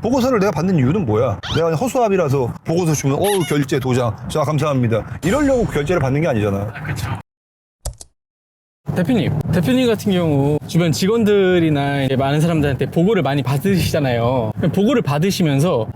보고서를 내가 받는 이유는 뭐야? 내가 그냥 허수아비라서 보고서 주면 결제 도장 자 감사합니다 이러려고 결제를 받는 게 아니잖아. 그렇죠. 대표님 같은 경우 주변 직원들이나 이제 많은 사람들한테 보고를 많이 받으시잖아요. 보고를 받으시면서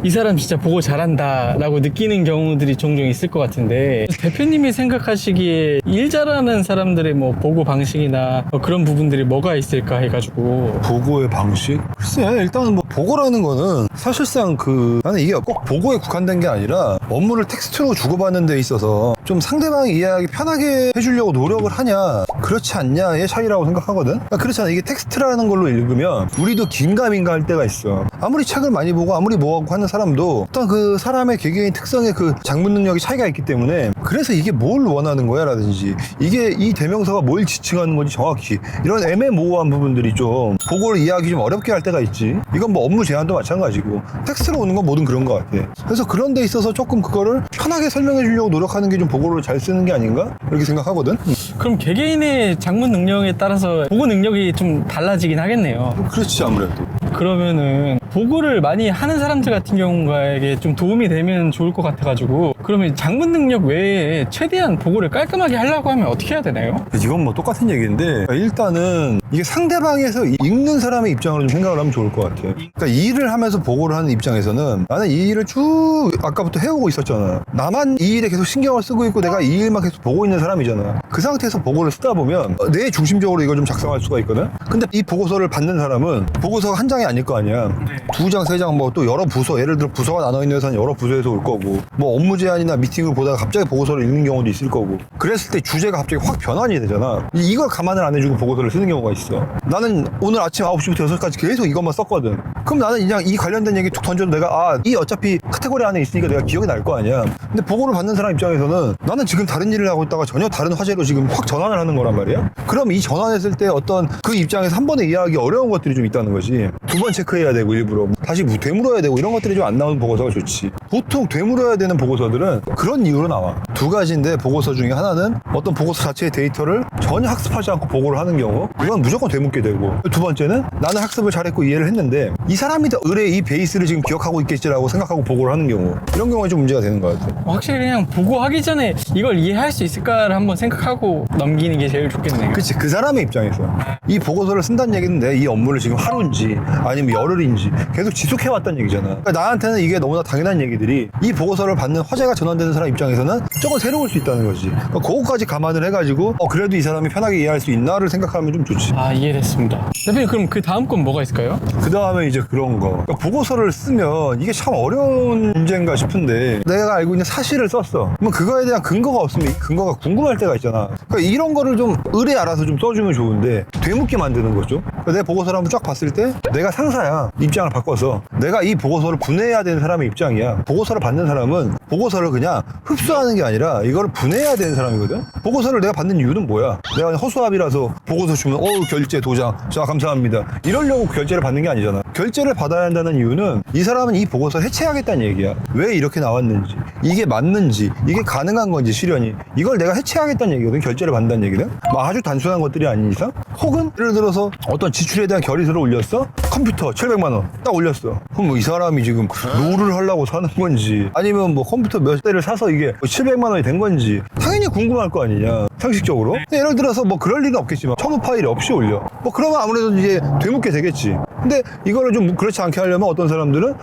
이 사람 진짜 보고 잘한다 라고 느끼는 경우들이 종종 있을 것 같은데, 대표님이 생각하시기에 일 잘하는 사람들의 뭐 보고 방식이나 그런 부분들이 뭐가 있을까 해가지고. 보고의 방식? 글쎄, 일단은 뭐 보고라는 거는 사실상 나는 이게 꼭 보고에 국한된 게 아니라 업무를 텍스트로 주고받는 데 있어서 좀 상대방이 이해하기 편하게 해주려고 노력을 하냐 그렇지 않냐의 차이라고 생각하거든. 그러니까 그렇잖아. 이게 텍스트라는 걸로 읽으면 우리도 긴가민가 할 때가 있어. 아무리 책을 많이 보고 아무리 뭐하고 하는 사람도 어떤 그 사람의 개개인 특성의 그 작문 능력이 차이가 있기 때문에, 그래서 이게 뭘 원하는 거야 라든지 이게 이 대명사가 뭘 지칭하는 건지 정확히 이런 애매모호한 부분들이 좀 보고를 이해하기 좀 어렵게 할 때가 있지. 이건 뭐 업무 제안도 마찬가지고 텍스트로 오는 건 뭐든 그런 것 같아. 그래서 그런 데 있어서 조금 그거를 편하게 설명해 주려고 노력하는 게 좀 보고를 잘 쓰는 게 아닌가 이렇게 생각하거든. 그럼 개개인의 작문 능력에 따라서 보고 능력이 좀 달라지긴 하겠네요. 그렇지 아무래도. 그러면은 보고를 많이 하는 사람들 같은 경우에게 좀 도움이 되면 좋을 것 같아가지고, 그러면 작문 능력 외에 최대한 보고를 깔끔하게 하려고 하면 어떻게 해야 되나요? 이건 뭐 똑같은 얘기인데, 일단은 이게 상대방에서 읽는 사람의 입장으로 좀 생각을 하면 좋을 것 같아. 그러니까 일을 하면서 보고를 하는 입장에서는 나는 이 일을 쭉 아까부터 해오고 있었잖아. 나만 이 일에 계속 신경을 쓰고 있고 내가 이 일만 계속 보고 있는 사람이잖아. 그 상태에서 보고를 쓰다 보면 내 중심적으로 이걸 좀 작성할 수가 있거든. 근데 이 보고서를 받는 사람은 보고서가 한 장이 아닐 거 아니야. 두 장, 세 장, 뭐 또 여러 부서, 예를 들어 부서가 나눠 있는 회사는 여러 부서에서 올 거고, 뭐 업무 제안이나 미팅을 보다가 갑자기 보고서를 읽는 경우도 있을 거고, 그랬을 때 주제가 갑자기 확 변환이 되잖아. 이걸 감안을 안 해주고 보고서를 쓰는 경우가 있어. 나는 오늘 아침 9시부터 6시까지 계속 이것만 썼거든. 그럼 나는 그냥 이 관련된 얘기 툭 던져도 내가 이 어차피 카테고리 안에 있으니까 내가 기억이 날 거 아니야. 근데 보고를 받는 사람 입장에서는 나는 지금 다른 일을 하고 있다가 전혀 다른 화제로 지금 확 전환을 하는 거란 말이야. 그럼 이 전환했을 때 어떤 그 입장에서 한 번에 이해하기 어려운 것들이 좀 있다는 거지. 두 번 체크해야 되고 일부러 다시 되물어야 되고 이런 것들이 좀 안 나오는 보고서가 좋지. 보통 되물어야 되는 보고서들은 그런 이유로 나와. 두 가지인데 보고서 중에 하나는 어떤 보고서 자체의 데이터를 전혀 학습하지 않고 보고를 하는 경우, 이건 무조건 되묻게 되고, 두 번째는 나는 학습을 잘했고 이해를 했는데 이 사람이 의뢰의 이 베이스를 지금 기억하고 있겠지라고 생각하고 보고를 하는 경우, 이런 경우에 좀 문제가 되는 것 같아. 확실히 그냥 보고하기 전에 이걸 이해할 수 있을까를 한번 생각하고 넘기는 게 제일 좋겠네요. 그치, 그 사람의 입장에서 이 보고서를 쓴다는 얘기는 내 이 업무를 지금 하루인지 아니면 열흘인지 계속 지속해왔다는 얘기잖아. 그러니까 나한테는 이게 너무나 당연한 얘기들이 이 보고서를 받는 화제가 전환되는 사람 입장에서는 조금 새로울 수 있다는 거지. 그러니까 그거까지 감안을 해가지고 그래도 이 사람이 편하게 이해할 수 있나를 생각하면 좀 좋지. 이해됐습니다. 대표님, 그럼 그 다음 건 뭐가 있을까요? 그 다음에 이제 그런 거. 그러니까 보고서를 쓰면 이게 참 어려운 문제인가 싶은데, 내가 알고 있는 사실을 썼어. 그럼 그거에 대한 근거가 없으면 이 근거가 궁금할 때가 있잖아. 그러니까 이런 거를 좀 의뢰 알아서 좀 써주면 좋은데 되묻게 만드는 거죠. 그러니까 내 보고서를 한번 쫙 봤을 때 내가 상사야. 입장을 바꿔서 내가 이 보고서를 분해해야 되는 사람의 입장이야. 보고서를 받는 사람은 보고서를 그냥 흡수하는 게 아니라 이거를 분해해야 되는 사람이거든. 보고서를 내가 받는 이유는 뭐야? 내가 그냥 허수아비라서 보고서 주면 결제 도장 자 감사합니다 이러려고 결제를 받는 게 아니잖아. 결제를 받아야 한다는 이유는 이 사람은 이 보고서를 해체하겠다는 얘기야. 왜 이렇게 나왔는지, 이게 맞는지, 이게 가능한 건지 실현이, 이걸 내가 해체하겠다는 얘기거든. 결제를 받는다는 얘기는 뭐 아주 단순한 것들이 아닌 이상, 혹은 예를 들어서 어떤 지출에 대한 결의서를 올렸어. 컴퓨터 700만 원 딱 올렸어. 그럼 뭐 이 사람이 지금 롤을 하려고 사는 건지, 아니면 뭐 컴퓨터 몇 대를 사서 이게 700만 원이 된 건지 당연히 궁금할 거 아니냐, 상식적으로. 근데 예를 들어서 뭐 그럴 리는 없겠지만 첨부 파일이 없이 올려. 뭐 그러면 아무래도 이제 되묻게 되겠지. 근데 이거를 좀 그렇지 않게 하려면 어떤 사람들은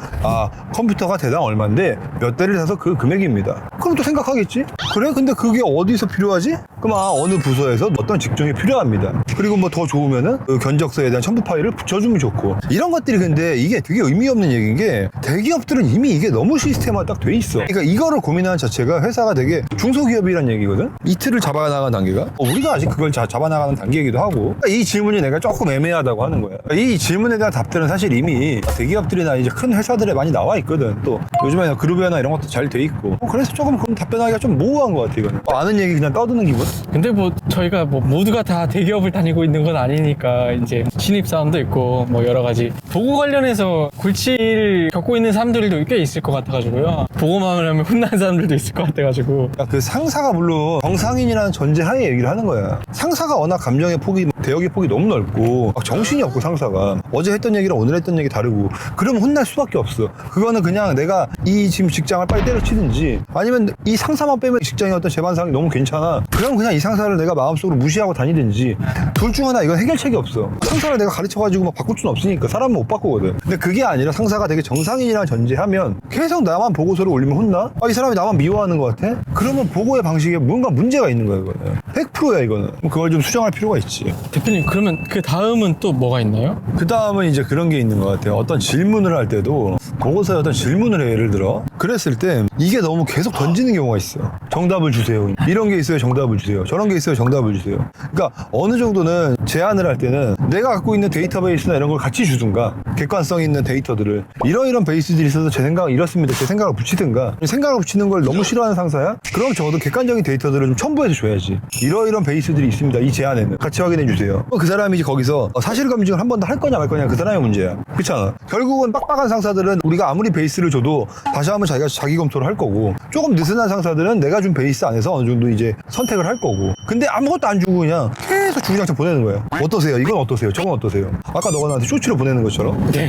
컴퓨터가 대당 얼마인데 몇 대를 사서 그 금액입니다. 그럼 또 생각하겠지. 그래? 근데 그게 어디서 필요하지? 그럼 어느 부서에서 어떤 직종이 필요합니다. 그리고 뭐 더 좋으면은 그 견적서에 대한 첨부 파일을 붙여주면 좋고, 이런 것들이. 근데 이게 되게 의미 없는 얘기인 게, 대기업들은 이미 이게 너무 시스템화 딱 돼 있어. 그러니까 이거를 고민하는 자체가 회사가 되게 중소기업이란 얘기거든. 이틀을 잡아나가는 단계가 우리가 아직 그걸 잡아나가는 단계이기도 하고. 그러니까 이 질문이 내가 조금 애매하다고 하는 거야. 그러니까 이 질문에 대한 답들은 사실 이미 대기업들이나 이제 큰 회사들에 많이 나와 있거든. 또 요즘에 그룹이나 이런 것도 잘 돼 있고. 그래서 조금 그런 답변하기가 좀 모호한 것 같아. 이거는 아는 얘기 그냥 떠드는 기분. 근데 뭐 저희가 뭐 모두가 다 대기업을 다니고 있는 건 아니니까 이제 신입사원도 있고 뭐 여러 가지 보고 관련해서 골치를 겪고 있는 사람들도 꽤 있을 것 같아가지고요. 보고만 하면 혼나는 사람들도 있을 것 같아가지고. 그 상사가 물론 정상인이라는 전제하에 얘기를 하는 거야. 상사가 워낙 감정의 폭이, 대역의 폭이 너무 넓고 막 정신이 없고, 상사가 어제 했던 얘기랑 오늘 했던 얘기 다르고 그러면 혼날 수밖에 없어. 그거는 그냥 내가 이 지금 직장을 빨리 때려치든지 아니면 이 상사만 빼면 직장의 어떤 재반상이 너무 괜찮아. 그럼 그냥 이 상사를 내가 마음속으로 무시하고 다니든지 둘 중 하나. 이건 해결책이 없어. 상사를 내가 가르쳐가지고 막 바꿀 수는 없으니까. 사람은 못 바꾸거든. 근데 그게 아니라 상사가 되게 정상인이라는 전제하면 계속 나만 보고서를 올리면 혼나? 이 사람이 나만 미워하는 것 같아? 그러면 보고의 방식에 뭔가 문제가 있는 거야. 이거는 100%야 이거는. 그걸 좀 수정할 필요가 있지. 대표님 그러면 그 다음은 또 뭐가 있나요? 그 다음은 이제 그런 게 있는 것 같아요. 어떤 질문을 할 때도 보고서에 어떤 질문을 해. 예를 들어 그랬을 때 이게 너무 계속 던지는 경우가 있어. 정답을 주세요. 이런 게 있어요. 정답을 주세요. 저런 게 있어요. 정답을 주세요. 그러니까 어느 정도는 제안을 할 때는 내가 갖고 있는 데이터베이스나 이런 걸 같이 주든가, 객관성 있는 데이터들을 이런 베이스들이 있어서 제 생각은 이렇습니다. 제 생각을 붙이든가. 생각을 붙이는 걸 너무 싫어하는 상사야? 그럼 적어도 객관적인 데이터들을 좀 첨부해서 줘야지. 이런 베이스들이 있습니다. 이 제안에는 같이 확인해 주세요. 그 사람이 이제 거기서 사실 검증을 한 번 더 할 거냐 말 거냐 그 사람의 문제야. 그렇잖아. 결국은 빡빡한 상사들은 우리가 아무리 베이스를 줘도 다시 한번 자기가 자기 검토를 할 거고, 조금 느슨한 상사들은 내가 준 베이스 안에서 어느 정도 이제 선택을 할 거고, 근데 아무것도 안 주고 그냥 계속 주구장창 보내는 거야. 어떠세요? 이건 어떠세요? 저건 어떠세요? 아까 너가 나한테 쇼츠로 보내는 것처럼. 네.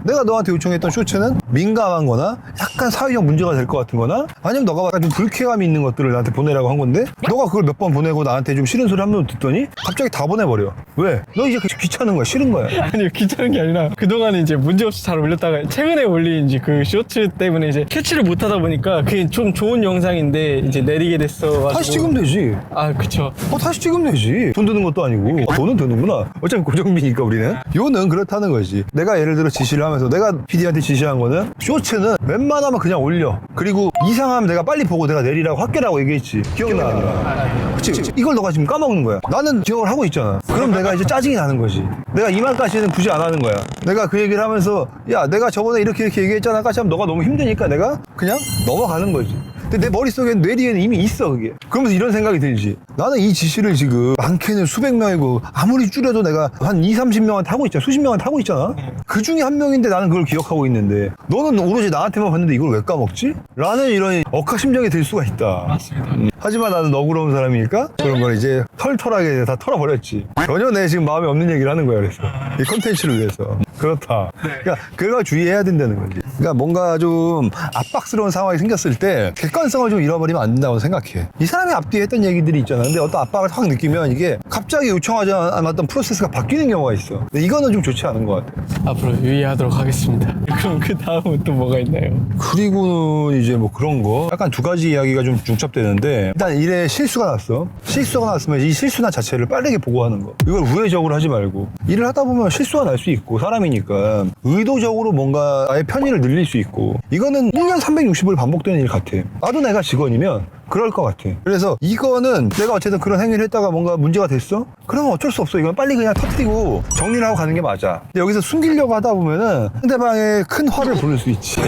내가 너한테 요청했던 쇼츠는 민감한 거나 약간 사회적 문제가 될 것 같은 거나 아니면 너가 약간 좀 불쾌감이 있는 것들을 나한테 보내라고 한 건데, 너가 그걸 몇 번 보내고 나한테 좀 싫은 소리 한 번 듣더니 갑자기 다 보내버려. 왜? 너 이제 귀찮은 거야? 싫은 거야? 아니 귀찮은 게 아니라 그동안은 이제 문제없이 잘 올렸다가 최근에 올린 이제 그 쇼츠 때문에 이제 캐치를 못 하다 보니까 그게 좀 좋은 영상인데 이제 내리게 됐어. 다시 찍으면 되지. 아 그쵸. 다시 찍으면 되지. 돈 드는 것도 아니고. 돈은 드는구나. 어차피 고정비니까 우리는. 요는 그렇다는 거지. 내가 예를 들어 지시를 하면서 내가 PD한테 지시한 거는 쇼츠는 웬만하면 그냥 올려. 그리고 이상하면 내가 빨리 보고 내가 내리라고 할게라고 얘기했지. 기억나? 그치? 이걸 너가 지금 까먹는 거야. 나는 기억을 하고 있잖아. 그럼 내가 이제 짜증이 나는 거지. 내가 이만까지는 굳이 안 하는 거야. 내가 그 얘기를 하면서 야, 내가 저번에 이렇게 얘기했잖아. 까지 하면 너가 너무 힘드니까 내가 그냥 넘어가는 거지. 근데 내 머릿속에 뇌 뒤에는 이미 있어 그게. 그러면서 이런 생각이 들지. 나는 이 지시를 지금 많게는 수백 명이고 아무리 줄여도 내가 한 20-30명한테 하고 있잖아. 수십 명한테 하고 있잖아. 그 중에 한 명인데 나는 그걸 기억하고 있는데 너는 오로지 나한테만 봤는데 이걸 왜 까먹지? 라는 이런 억하심정이 들 수가 있다. 맞습니다. 하지만 나는 너그러운 사람이니까 그런 걸 이제 털털하게 다 털어버렸지. 전혀 내 지금 마음에 없는 얘기를 하는 거야. 그래서 이 컨텐츠를 위해서. 그렇다. 그러니까 그걸 주의해야 된다는 거지. 그러니까 뭔가 좀 압박스러운 상황이 생겼을 때 객관성을 좀 잃어버리면 안 된다고 생각해. 이 사람이 앞뒤에 했던 얘기들이 있잖아. 근데 어떤 압박을 확 느끼면 이게 갑자기 요청하지 않았던 프로세스가 바뀌는 경우가 있어. 근데 이거는 좀 좋지 않은 것 같아. 앞으로 유의하도록 하겠습니다. 그럼 그 다음은 또 뭐가 있나요? 그리고는 이제 뭐 그런 거 약간 두 가지 이야기가 좀 중첩되는데, 일단 일에 실수가 났어. 실수가 났으면 이 실수나 자체를 빠르게 보고하는 거. 이걸 우회적으로 하지 말고. 일을 하다 보면 실수가 날 수 있고 사람이니까 의도적으로 뭔가 아예 편의를 늘릴 수 있고, 이거는 1년 360일 반복되는 일 같아. 나도 내가 직원이면 그럴 것 같아. 그래서 이거는 내가 어쨌든 그런 행위를 했다가 뭔가 문제가 됐어? 그러면 어쩔 수 없어. 이건 빨리 그냥 터뜨리고 정리를 하고 가는 게 맞아. 근데 여기서 숨기려고 하다 보면은 상대방의 큰 화를 부를 수 있지.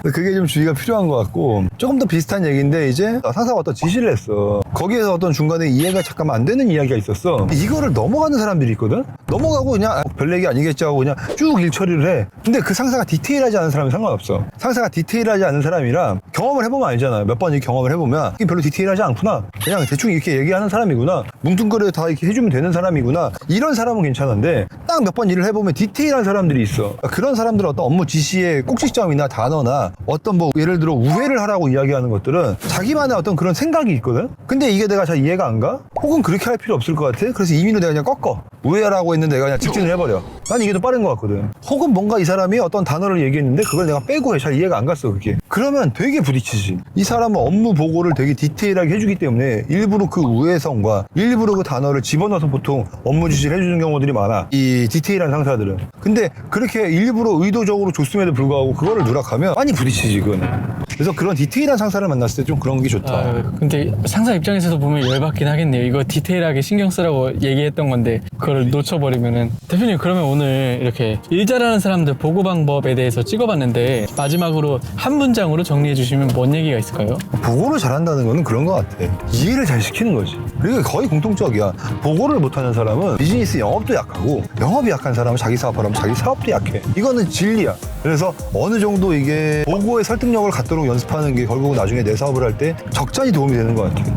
그게 좀 주의가 필요한 것 같고, 조금 더 비슷한 얘기인데 이제 상사가 어떤 지시를 했어. 거기에서 어떤 중간에 이해가 잠깐만 안 되는 이야기가 있었어. 이거를 넘어가는 사람들이 있거든? 넘어가고 그냥 별 얘기 아니겠지 하고 그냥 쭉 일 처리를 해. 근데 그 상사가 디테일하지 않은 사람은 상관없어. 상사가 디테일하지 않은 사람이랑 경험을 해보면 알잖아. 몇 번 경험을 해보면 이게 별로 디테일하지 않구나. 그냥 대충 이렇게 얘기하는 사람이구나. 뭉뚱그려 다 이렇게 해주면 되는 사람이구나. 이런 사람은 괜찮은데 딱 몇 번 일을 해보면 디테일한 사람들이 있어. 그런 사람들은 어떤 업무 지시의 꼭지점이나 단어나 어떤 뭐 예를 들어 우회를 하라고 이야기하는 것들은 자기만의 어떤 그런 생각이 있거든. 근데 이게 내가 잘 이해가 안 가? 혹은 그렇게 할 필요 없을 것 같아. 그래서 임의로 내가 그냥 꺾어. 우회하라고 했는데 내가 그냥 직진을 해버려. 난 이게 더 빠른 것 같거든. 혹은 뭔가 이 사람이 어떤 단어를 얘기했는데 그걸 내가 빼고 해. 잘 이해가 안 갔어 그게. 그러면 되게 부딪히지. 이 사람은 업무 보고를 되게 디테일하게 해주기 때문에 일부러 그 우회성과 일부러 그 단어를 집어넣어서 보통 업무 지시를 해주는 경우들이 많아. 이 디테일한 상사들은. 근데 그렇게 일부러 의도적으로 줬음에도 불구하고 그거를 누락하면 많이 부딪히지 그거는. 그래서 그런 디테일한 상사를 만났을 때 좀 그런 게 좋다. 근데 상사 입장에서도 보면 열받긴 하겠네요. 이거 디테일하게 신경 쓰라고 얘기했던 건데 그걸 놓쳐버리면은. 대표님 그러면 오늘 이렇게 일 잘하는 사람들 보고 방법에 대해서 찍어봤는데 마지막으로 한 문장으로 정리해 주시면 뭔 얘기가 있을까요? 보고를 잘한다는 거는 그런 것 같아. 이해를 잘 시키는 거지. 그리고 거의 공통적이야. 보고를 못하는 사람은 비즈니스 영업도 약하고, 영업이 약한 사람은 자기 사업하려면 자기 사업도 약해. 이거는 진리야. 그래서 어느 정도 이게 보고의 설득력을 갖도록 연습하는 게 결국은 나중에 내 사업을 할 때 적잖이 도움이 되는 것 같아.